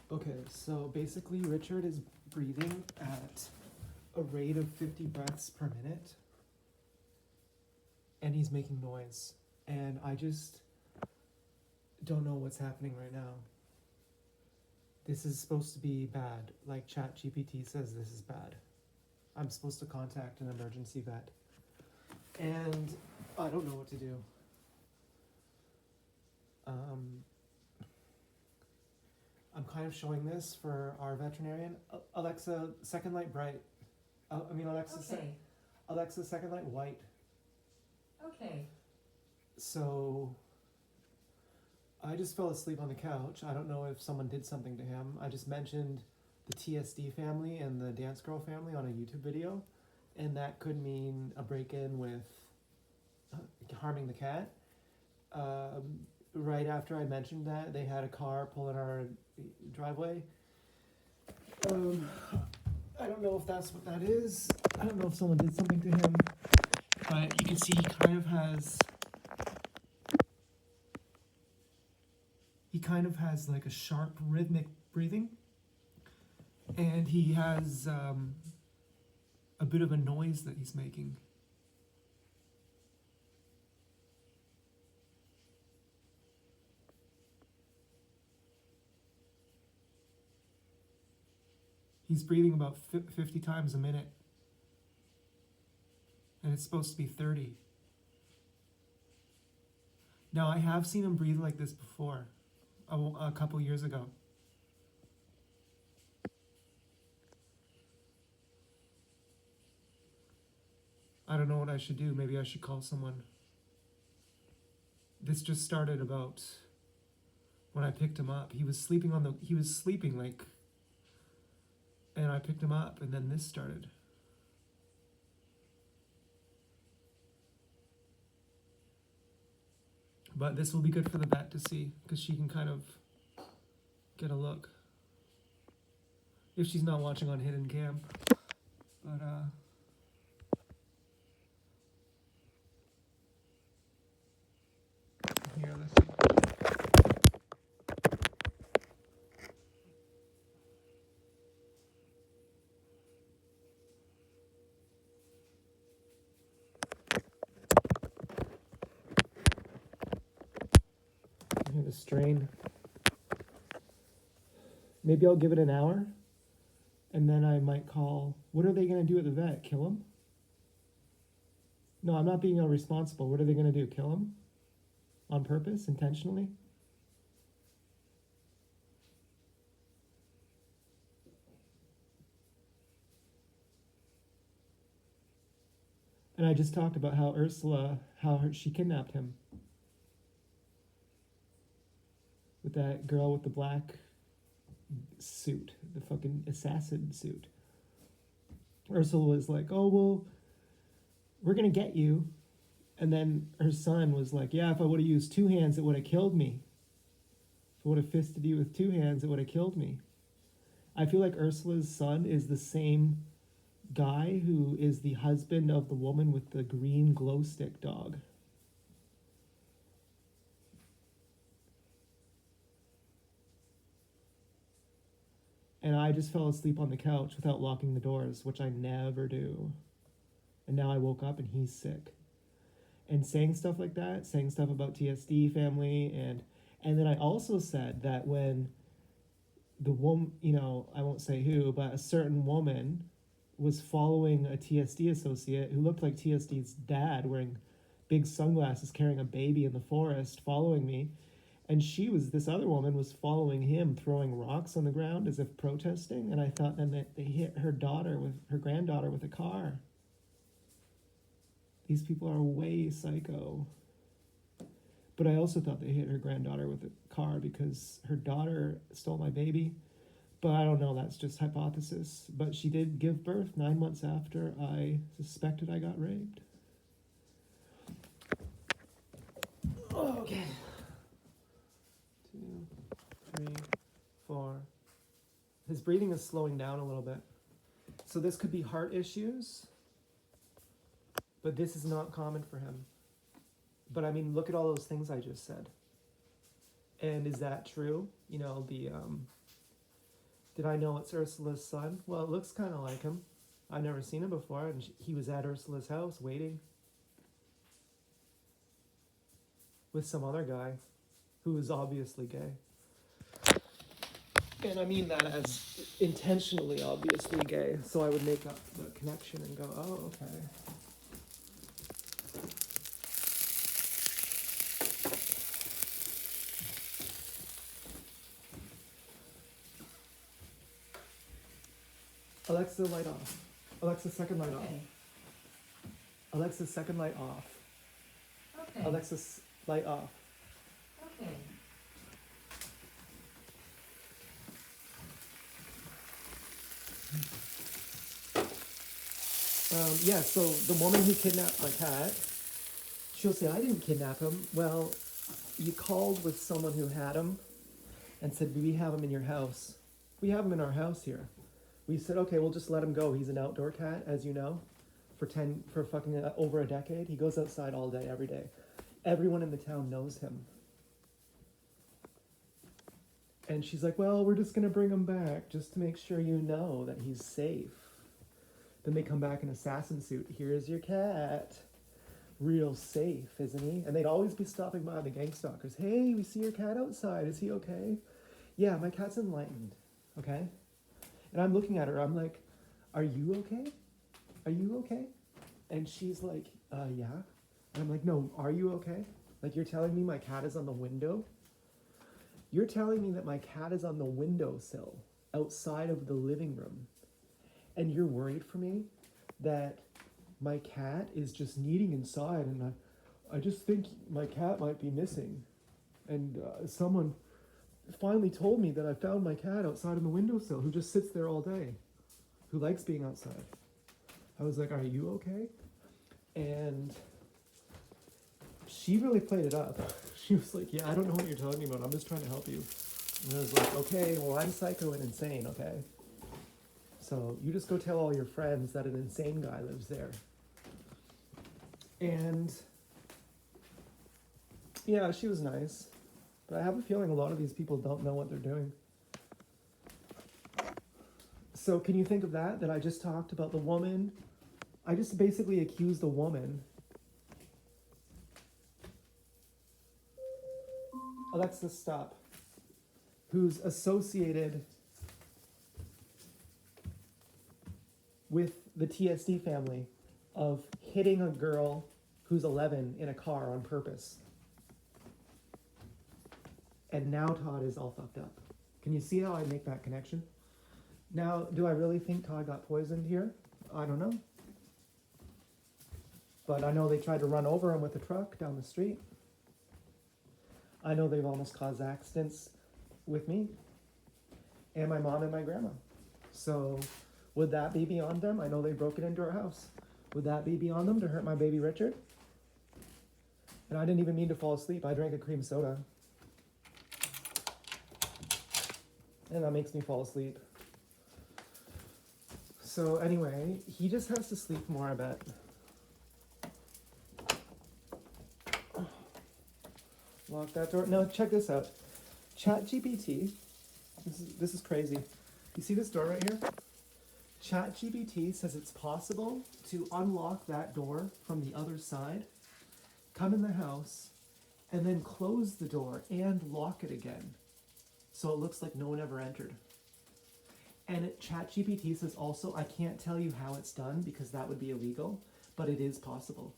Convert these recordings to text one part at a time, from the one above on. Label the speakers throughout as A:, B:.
A: Okay, so basically Richard is breathing at a rate of 50 breaths per minute, and he's making noise. And I just don't know what's happening right now. This is supposed to be bad. Like ChatGPT says this is bad. I'm supposed to contact an emergency vet. And I don't know what to do. I'm kind of showing this for our veterinarian. Alexa, second light bright. Alexa,
B: Okay,
A: Alexa, second light white.
B: okay.
A: So I just fell asleep on the couch. I don't know if someone did something to him. I just mentioned the TSD family and the Dance Girl family on a YouTube video, and that could mean a break-in with harming the cat. Right after I mentioned that, they had a car pull in our driveway. I don't know if that's what that is. I don't know if someone did something to him, but you can see he kind of has like a sharp rhythmic breathing, and he has a bit of a noise that he's making. He's breathing about 50 times a minute, and it's supposed to be 30. Now, I have seen him breathe like this before, a couple years ago. I don't know what I should do. Maybe I should call someone. This just started about when I picked him up. He was sleeping like, and I picked him up, and then this started. But this will be good for the vet to see, because she can kind of get a look. If she's not watching on hidden cam. But, here, let's see. Hear the strain. Maybe I'll give it an hour, and then I might call. What are they going to do at the vet? Kill him? No, I'm not being irresponsible. What are they going to do? Kill him? On purpose? Intentionally? And I just talked about how Ursula, she kidnapped him. With that girl with the black suit, the fucking assassin suit. Ursula was like, oh, well, we're going to get you. And then her son was like, yeah, if I would have used two hands, it would have killed me. If I would have fisted you with two hands, it would have killed me. I feel like Ursula's son is the same guy who is the husband of the woman with the green glow stick dog. And I just fell asleep on the couch without locking the doors, which I never do. And now I woke up and he's sick. And saying stuff like that, saying stuff about TSD family, and then I also said that when the woman, I won't say who, but a certain woman was following a TSD associate who looked like TSD's dad, wearing big sunglasses, carrying a baby in the forest, following me. And this other woman was following him, throwing rocks on the ground as if protesting. And I thought then that they hit her granddaughter with a car. These people are way psycho. But I also thought they hit her granddaughter with a car because her daughter stole my baby. But I don't know, that's just hypothesis. But she did give birth 9 months after I suspected I got raped. Okay. 2, 3, 4. His breathing is slowing down a little bit. So this could be heart issues. But this is not common for him. But I mean, look at all those things I just said. And is that true? Did I know it's Ursula's son? Well, it looks kind of like him. I've never seen him before, and he was at Ursula's house waiting with some other guy who was obviously gay. And I mean that as intentionally obviously gay, so I would make up the connection and go, oh, okay. Alexa, light off. Alexa, second light off.
B: Okay.
A: Alexa, second light off.
B: Okay.
A: Alexa, light off.
B: Okay.
A: Yeah, so the woman who kidnapped my cat, she'll say, I didn't kidnap him. Well, you called with someone who had him and said, we have him in your house. We have him in our house here. We said, okay, we'll just let him go. He's an outdoor cat, as you know, for fucking over a decade. He goes outside all day, every day. Everyone in the town knows him. And she's like, well, we're just going to bring him back just to make sure you know that he's safe. Then they come back in assassin suit. Here's your cat. Real safe, isn't he? And they'd always be stopping by the gang stalkers. Hey, we see your cat outside. Is he okay? Yeah, my cat's enlightened. Okay? And I'm looking at her. I'm like, are you okay? Are you okay? And she's like, yeah. And I'm like, no, are you okay? Like, you're telling me my cat is on the window? You're telling me that my cat is on the windowsill outside of the living room. And you're worried for me that my cat is just needing inside, and I just think my cat might be missing. And someone finally told me that I found my cat outside on the windowsill who just sits there all day, who likes being outside. I was like, are you okay? And she really played it up. She was like, yeah, I don't know what you're talking about. I'm just trying to help you. And I was like, okay, well, I'm psycho and insane, okay? So you just go tell all your friends that an insane guy lives there. And yeah, she was nice. But I have a feeling a lot of these people don't know what they're doing. So can you think of that I just talked about the woman? I just basically accused a woman. Alexa, stop. Who's associated with the TSD family of hitting a girl who's 11 in a car on purpose. And now Todd is all fucked up. Can you see how I make that connection? Now, do I really think Todd got poisoned here? I don't know. But I know they tried to run over him with a truck down the street. I know they've almost caused accidents with me and my mom and my grandma. So would that be beyond them? I know they broke it into our house. Would that be beyond them to hurt my baby Richard? And I didn't even mean to fall asleep. I drank a cream soda. And that makes me fall asleep. So anyway, he just has to sleep more, I bet. Lock that door. No, check this out. ChatGPT. This is crazy. You see this door right here? ChatGPT says it's possible to unlock that door from the other side, come in the house, and then close the door and lock it again, so it looks like no one ever entered. And ChatGPT says also, I can't tell you how it's done because that would be illegal, but it is possible.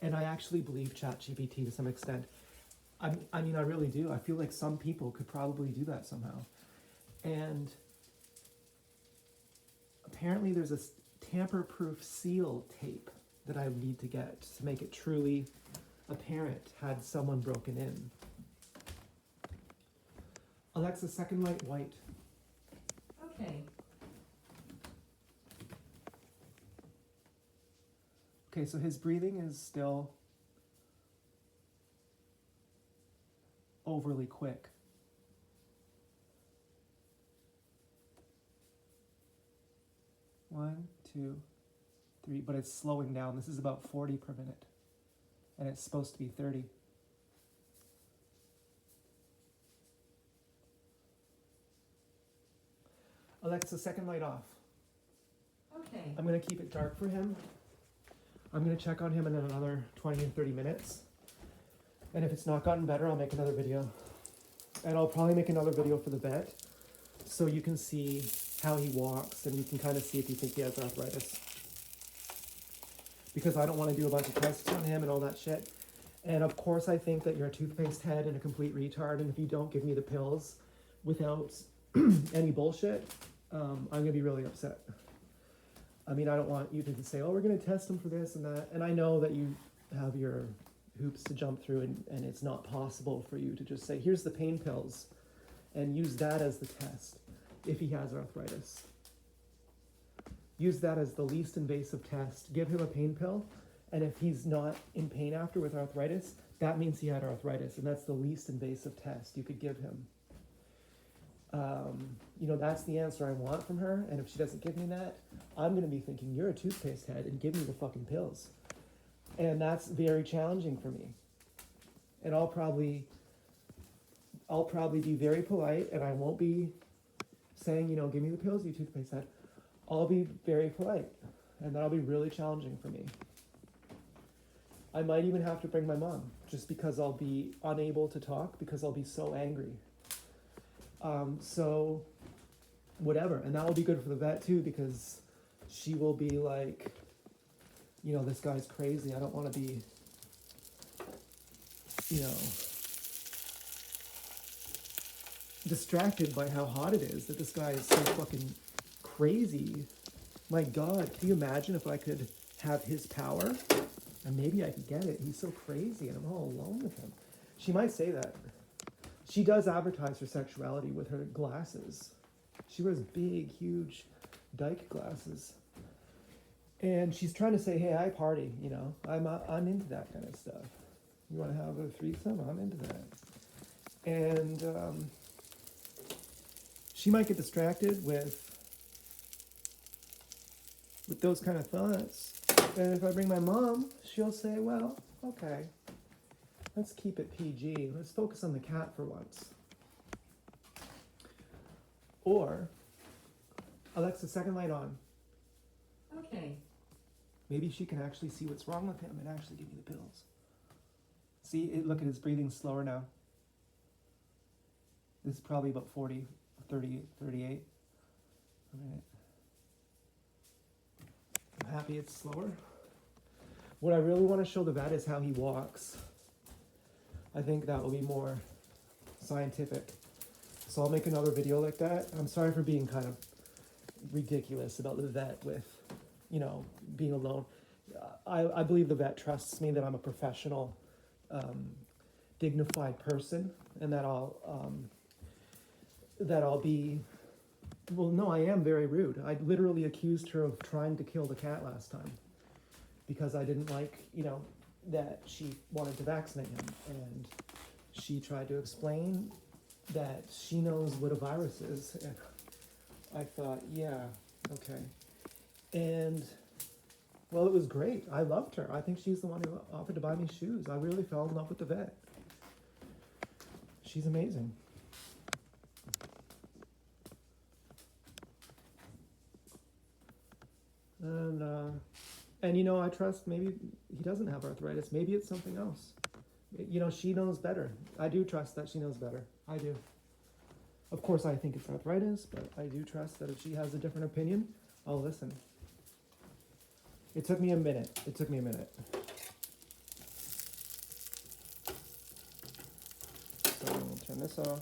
A: And I actually believe ChatGPT to some extent. I mean, I really do. I feel like some people could probably do that somehow. And apparently there's a tamper-proof seal tape that I need to get to make it truly apparent had someone broken in. Alexa, second light white.
B: Okay.
A: Okay, so his breathing is still overly quick. One, two, three, but it's slowing down. This is about 40 per minute, and it's supposed to be 30. Alexa, second light off.
B: Okay.
A: I'm gonna keep it dark for him. I'm gonna check on him in another 20 or 30 minutes. And if it's not gotten better, I'll make another video. And I'll probably make another video for the vet, so you can see how he walks and you can kind of see if you think he has arthritis. Because I don't want to do a bunch of tests on him and all that shit. And of course I think that you're a toothpaste head and a complete retard, and if you don't give me the pills without any bullshit, I'm gonna be really upset. I mean, I don't want you to say, oh, we're gonna test him for this and that. And I know that you have your hoops to jump through, and it's not possible for you to just say, here's the pain pills, and use that as the test if he has arthritis. Use that as the least invasive test. Give him a pain pill, and if he's not in pain after with arthritis, that means he had arthritis, and that's the least invasive test you could give him. You know, that's the answer I want from her, and if she doesn't give me that, I'm going to be thinking, you're a toothpaste head, and give me the fucking pills. And that's very challenging for me. And I'll probably be very polite, and I won't be saying, you know, give me the pills, you toothpaste head. I'll be very polite, and that'll be really challenging for me. I might even have to bring my mom, just because I'll be unable to talk because I'll be so angry. So whatever, and that will be good for the vet too, because she will be like, you know, this guy's crazy. I don't want to be, you know, distracted by how hot it is, that this guy is so fucking crazy. My God, can you imagine if I could have his power? And maybe I could get it. He's so crazy and I'm all alone with him. She might say that. She does advertise her sexuality with her glasses. She wears big, huge dyke glasses. And she's trying to say, hey, I party, you know. I'm into that kind of stuff. You want to have a threesome? I'm into that. And she might get distracted with those kind of thoughts. And if I bring my mom, she'll say, well, okay, let's keep it PG. Let's focus on the cat for once. Or, Alexa, second light on.
B: Okay.
A: Maybe she can actually see what's wrong with him and actually give me the pills. See, look at his breathing slower now. This is probably about 40, 30, 38. All right. I'm happy it's slower. What I really want to show the vet is how he walks. I think that will be more scientific. So I'll make another video like that. I'm sorry for being kind of ridiculous about the vet with, you know, being alone. I believe the vet trusts me, that I'm a professional, dignified person, and that I'll be, well, no, I am very rude. I literally accused her of trying to kill the cat last time because I didn't like, you know, that she wanted to vaccinate him. And she tried to explain that she knows what a virus is. And I thought, yeah, okay. And, well, it was great. I loved her. I think she's the one who offered to buy me shoes. I really fell in love with the vet. She's amazing. And you know, I trust maybe he doesn't have arthritis. Maybe it's something else. You know, she knows better. I do trust that she knows better. I do. Of course, I think it's arthritis, but I do trust that if she has a different opinion, I'll listen. It took me a minute. So we'll turn this off.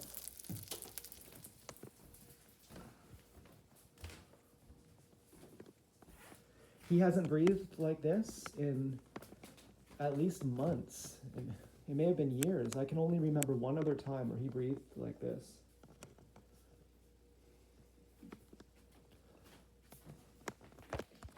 A: He hasn't breathed like this in at least months. It may have been years. I can only remember one other time where he breathed like this.